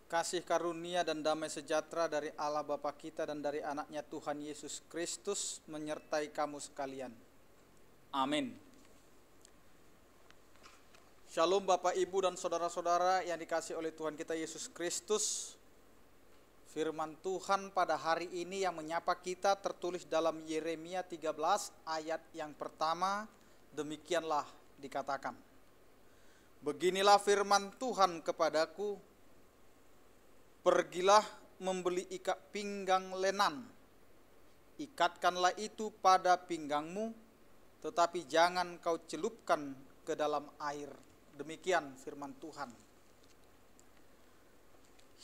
Kasih karunia dan damai sejahtera dari Allah Bapa kita dan dari anaknya Tuhan Yesus Kristus menyertai kamu sekalian. Amin. Shalom Bapak, Ibu, dan saudara-saudara yang dikasihi oleh Tuhan kita Yesus Kristus. Firman Tuhan pada hari ini yang menyapa kita tertulis dalam Yeremia 13 ayat yang pertama, demikianlah dikatakan. Beginilah firman Tuhan kepadaku, pergilah membeli ikat pinggang lenan, ikatkanlah itu pada pinggangmu, tetapi jangan kau celupkan ke dalam air. Demikian firman Tuhan.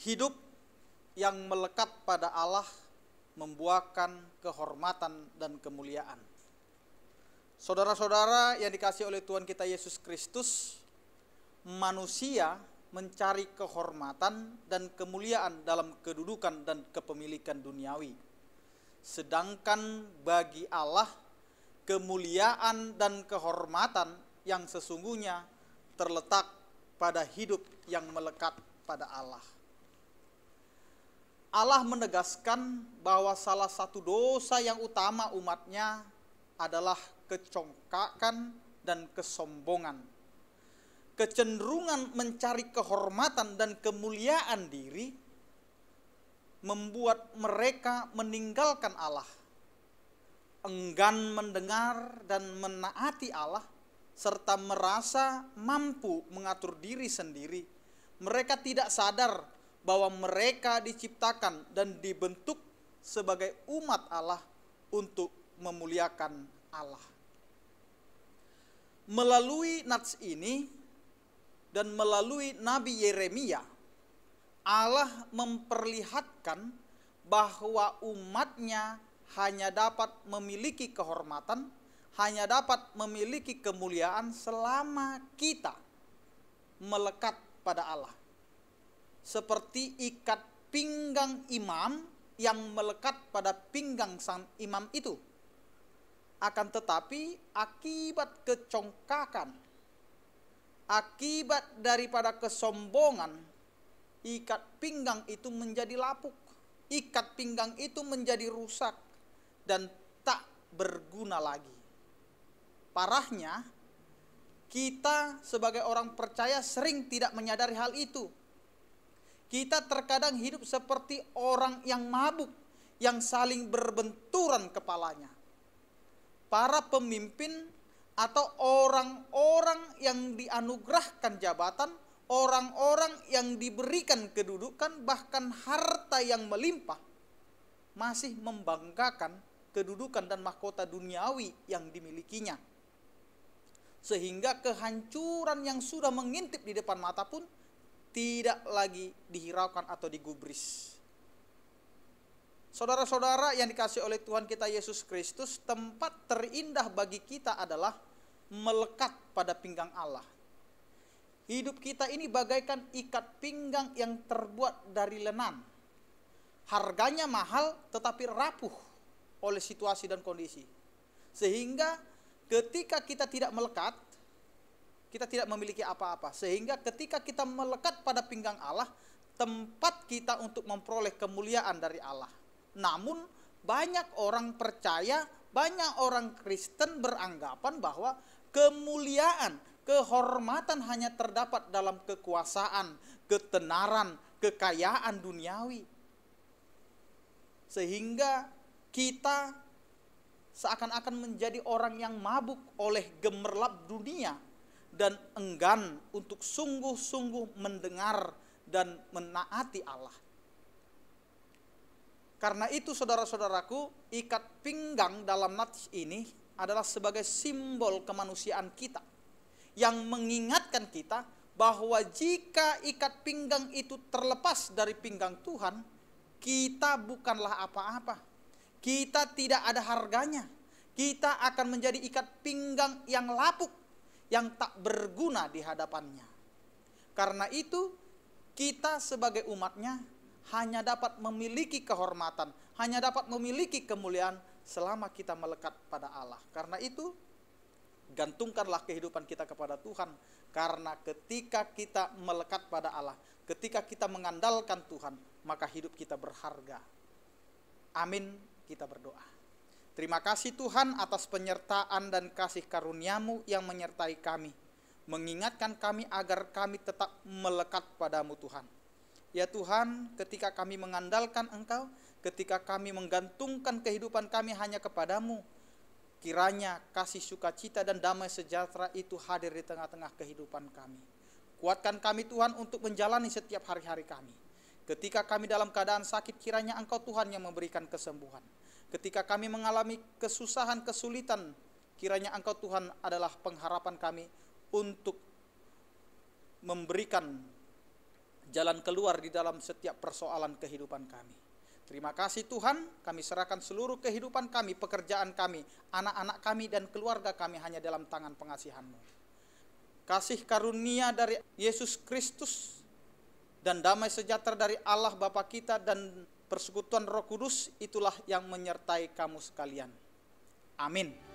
Hidup yang melekat pada Allah membuahkan kehormatan dan kemuliaan. Saudara-saudara yang dikasihi oleh Tuhan kita Yesus Kristus, manusia mencari kehormatan dan kemuliaan dalam kedudukan dan kepemilikan duniawi. Sedangkan bagi Allah, kemuliaan dan kehormatan yang sesungguhnya terletak pada hidup yang melekat pada Allah. Allah menegaskan bahwa salah satu dosa yang utama umatnya adalah kecongkakan dan kesombongan. Kecenderungan mencari kehormatan dan kemuliaan diri membuat mereka meninggalkan Allah, enggan mendengar dan menaati Allah, serta merasa mampu mengatur diri sendiri. Mereka tidak sadar bahwa mereka diciptakan dan dibentuk sebagai umat Allah untuk memuliakan Allah. Melalui nats ini dan melalui Nabi Yeremia, Allah memperlihatkan bahwa umatnya hanya dapat memiliki kehormatan, hanya dapat memiliki kemuliaan selama kita melekat pada Allah. Seperti ikat pinggang imam yang melekat pada pinggang sang imam itu. Akan tetapi akibat kecongkakan, akibat daripada kesombongan, ikat pinggang itu menjadi lapuk, ikat pinggang itu menjadi rusak dan tak berguna lagi. Parahnya, kita sebagai orang percaya sering tidak menyadari hal itu. Kita terkadang hidup seperti orang yang mabuk, yang saling berbenturan kepalanya. Para pemimpin atau orang-orang yang dianugerahkan jabatan, orang-orang yang diberikan kedudukan, bahkan harta yang melimpah, masih membanggakan kedudukan dan mahkota duniawi yang dimilikinya. Sehingga kehancuran yang sudah mengintip di depan mata pun tidak lagi dihiraukan atau digubris. Saudara-saudara yang dikasihi oleh Tuhan kita Yesus Kristus, tempat terindah bagi kita adalah melekat pada pinggang Allah. Hidup kita ini bagaikan ikat pinggang yang terbuat dari lenan. Harganya mahal tetapi rapuh oleh situasi dan kondisi. Sehingga ketika kita tidak melekat, kita tidak memiliki apa-apa. Sehingga ketika kita melekat pada pinggang Allah, tempat kita untuk memperoleh kemuliaan dari Allah. Namun banyak orang percaya, banyak orang Kristen beranggapan bahwa kemuliaan, kehormatan hanya terdapat dalam kekuasaan, ketenaran, kekayaan duniawi. Sehingga kita seakan-akan menjadi orang yang mabuk oleh gemerlap dunia dan enggan untuk sungguh-sungguh mendengar dan menaati Allah. Karena itu saudara-saudaraku, ikat pinggang dalam nats ini adalah sebagai simbol kemanusiaan kita, yang mengingatkan kita bahwa jika ikat pinggang itu terlepas dari pinggang Tuhan, kita bukanlah apa-apa. Kita tidak ada harganya. Kita akan menjadi ikat pinggang yang lapuk, yang tak berguna di hadapannya. Karena itu, kita sebagai umatnya hanya dapat memiliki kehormatan, hanya dapat memiliki kemuliaan selama kita melekat pada Allah. Karena itu, gantungkanlah kehidupan kita kepada Tuhan. Karena ketika kita melekat pada Allah, Ketika kita mengandalkan Tuhan, maka hidup kita berharga. Amin, kita berdoa. Terima kasih Tuhan atas penyertaan dan kasih karunia-Mu yang menyertai kami, mengingatkan kami agar kami tetap melekat padamu Tuhan. Ya Tuhan, ketika kami mengandalkan Engkau, ketika kami menggantungkan kehidupan kami hanya kepadamu, kiranya kasih sukacita dan damai sejahtera itu hadir di tengah-tengah kehidupan kami. Kuatkan kami Tuhan untuk menjalani setiap hari-hari kami. Ketika kami dalam keadaan sakit, kiranya Engkau Tuhan yang memberikan kesembuhan. Ketika kami mengalami kesusahan, kesulitan, kiranya Engkau Tuhan adalah pengharapan kami untuk memberikan jalan keluar di dalam setiap persoalan kehidupan kami. Terima kasih Tuhan, kami serahkan seluruh kehidupan kami, pekerjaan kami, anak-anak kami dan keluarga kami hanya dalam tangan pengasihan-Mu. Kasih karunia dari Yesus Kristus dan damai sejahtera dari Allah Bapa kita dan persekutuan Roh Kudus itulah yang menyertai kamu sekalian. Amin.